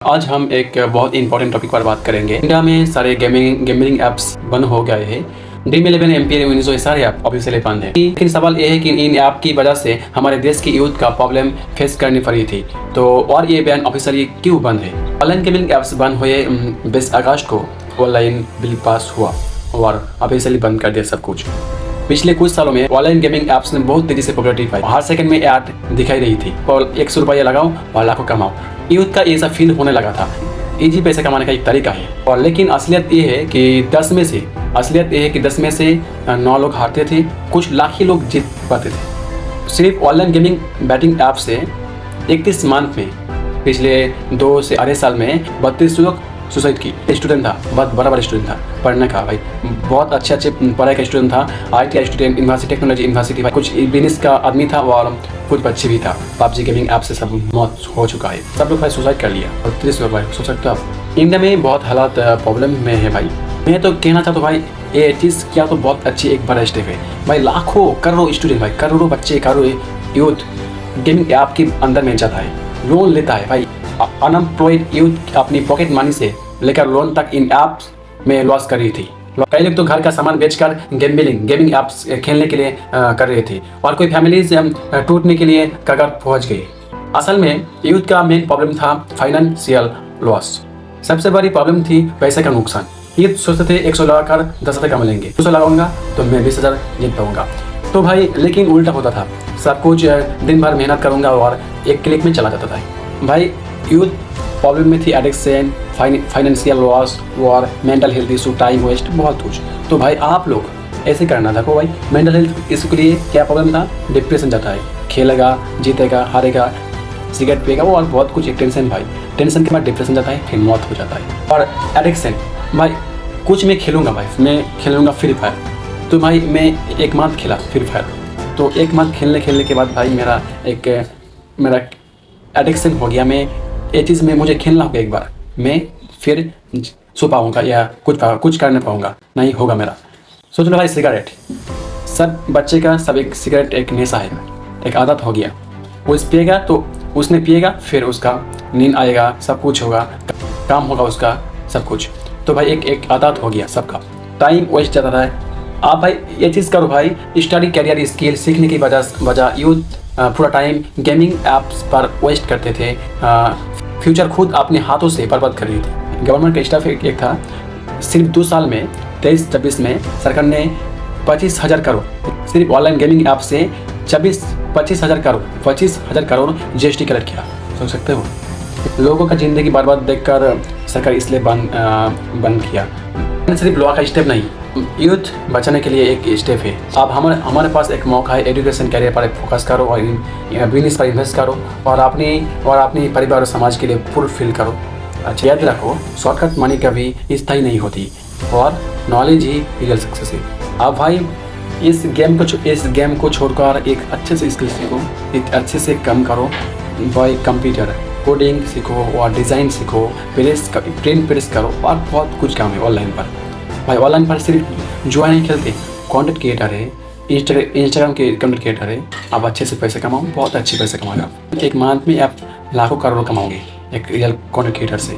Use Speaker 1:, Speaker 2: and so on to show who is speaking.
Speaker 1: आज हम एक बहुत इंपॉर्टेंट टॉपिक पर बात करेंगे। इंडिया में सारे गेमिंग ऐप्स बंद हो गए हैं। Dream11, MPN, Unizo, ये सारे ऐप ऑब्वियसली बंद है। लेकिन सवाल ये है कि इन ऐप की वजह से हमारे देश की यूथ का प्रॉब्लम फेस करनी पड़ी थी, तो और ये बैन ऑफिशियली क्यों बंद है? ऑनलाइन गेमिंग ऐप्स बंद हुए 20 अगस्त को ऑनलाइन बिल पास हुआ और ऑफिशियली बंद कर दिया सब कुछ। पिछले कुछ सालों में ऑनलाइन गेमिंग ऐप्स ने बहुत तेजी से पॉपुलरिटी पाई। हर सेकंड में ऐड दिखाई रही थी और 100 रुपये लगाओ और लाखों कमाओ। यूथ का ऐसा फील होने लगा था इजी पैसे कमाने का एक तरीका है। और लेकिन असलियत ये है कि 10 में से 9 लोग हारते थे, कुछ लाख ही लोग जीत पाते थे। सिर्फ ऑनलाइन गेमिंग बैटिंग ऐप से 31 मंथ में पिछले 2 से अढ़ाई साल में 32 लोग सुसाइड की। स्टूडेंट था, बहुत बड़ा स्टूडेंट था, पढ़ने का भाई बहुत अच्छे पढ़ाई का स्टूडेंट था, IIT student, university technology university, कुछ बिजनेस का आदमी था और कुछ बच्चे भी था। PUBG गेमिंग ऐप से सब मौत हो चुका है, सब लोग भाई सुसाइड कर लिया। और 30 लोग भाई सोच सकते हो आप। इंडिया में बहुत हालात प्रॉब्लम में है भाई। मैं तो कहना चाहता हूँ भाई, ये चीज़ क्या तो बहुत अच्छी एक बड़ा स्टेप है भाई। लाखों करोड़ों स्टूडेंट भाई, करोड़ों बच्चे, करोड़ों यूथ गेमिंग ऐप के अंदर में जाता है, लोन लेता है भाई। अनएम्प्लॉयड यूथ अपनी पॉकेट मनी से लेकर लोन तक इन ऐप्स में लॉस कर रही थी। कई लोग तो घर का सामान बेचकर गेमिंग ऐप्स खेलने के लिए कर रहे थे और कोई फैमिलीज टूटने के लिए कगार पहुंच गई। असल में यूथ का मेन प्रॉब्लम था फाइनेंशियल लॉस। सबसे बड़ी प्रॉब्लम थी पैसे का नुकसान। यूथ सोचते थे 100 लगाकर 10,000 कमा लेंगे, 200 लगाऊंगा तो मैं 20,000 जीत पाऊंगा। तो भाई लेकिन उल्टा होता था, सब कुछ दिन भर मेहनत करूंगा और एक क्लिक में चला जाता था। भाई यूथ प्रॉब्लम में थी एडिक्शन, फाइनेंशियल लॉस और mental health issue, time waste, बहुत कुछ। तो भाई आप लोग ऐसे करना था को भाई। मेंटल हेल्थ इशू के लिए क्या प्रॉब्लम था? डिप्रेशन जाता है, खेलेगा, जीतेगा, हारेगा, सिगरेट पिएगा और बहुत कुछ। एक टेंशन भाई, टेंशन के बाद डिप्रेशन जाता है, फिर मौत हो जाता है। और एडिक्शन भाई, कुछ मैं खेलूँगा भाई, मैं खेलूँगा फ्री फायर। तो भाई मैं 1 मंथ खेला फ्री फायर, तो 1 मंथ खेलने के बाद भाई मेरा एडिक्शन हो गया। मैं ये चीज़ में मुझे खेलना होगा एक बार, मैं फिर सो पाऊँगा या कुछ कर नहीं पाऊँगा, नहीं होगा मेरा। सोच लो भाई, सिगरेट सब बच्चे का, सब एक सिगरेट एक नशा है, एक आदत हो गया। वो पिएगा तो उसने पिएगा, फिर उसका नींद आएगा, सब कुछ होगा, काम होगा उसका, सब कुछ। तो भाई एक आदत हो गया सबका, टाइम वेस्ट जाता है। आप भाई ये चीज़ करो भाई, स्टडी, करियर, स्किल सीखने की वजह यूथ पूरा टाइम गेमिंग ऐप्स पर वेस्ट करते थे। फ्यूचर खुद अपने हाथों से बर्बाद कर रही थी। गवर्नमेंट का स्टाफ एक था, सिर्फ 2 साल में 23-24 में सरकार ने 25,000 करोड़ सिर्फ ऑनलाइन गेमिंग ऐप से 25,000 करोड़ GST कलेक्ट किया। सोच सकते हो, लोगों का ज़िंदगी बर्बाद देखकर सरकार इसलिए बंद किया। सिर्फ लॉ का स्टेप नहीं, यूथ बचाने के लिए एक स्टेप है। अब हमारे पास एक मौका है, एजुकेशन करियर पर फोकस करो और बिजनेस पर इन्वेस्ट करो और अपनी परिवार और समाज के लिए फुलफिल करो। अच्छा याद रखो, शॉर्टकट मनी कभी स्थायी नहीं होती और नॉलेज ही रियल सक्सेस है। अब भाई इस गेम को छोड़कर एक अच्छे से स्किल सीखो, एक अच्छे से काम करो भाई। कंप्यूटर कोडिंग सीखो और डिज़ाइन सीखो, प्रिंट प्रेस करो और बहुत कुछ काम है ऑनलाइन पर। भाई ऑनलाइन पर सिर्फ जुआ नहीं खेलते, कंटेंट क्रिएटर है, इंस्टाग्राम के कंटेंट क्रिएटर है। आप अच्छे से पैसे कमाओ, बहुत अच्छे पैसे कमाओगे। 1 मंथ में आप लाखों करोड़ कमाओगे एक रियल कंटेंट क्रिएटर से।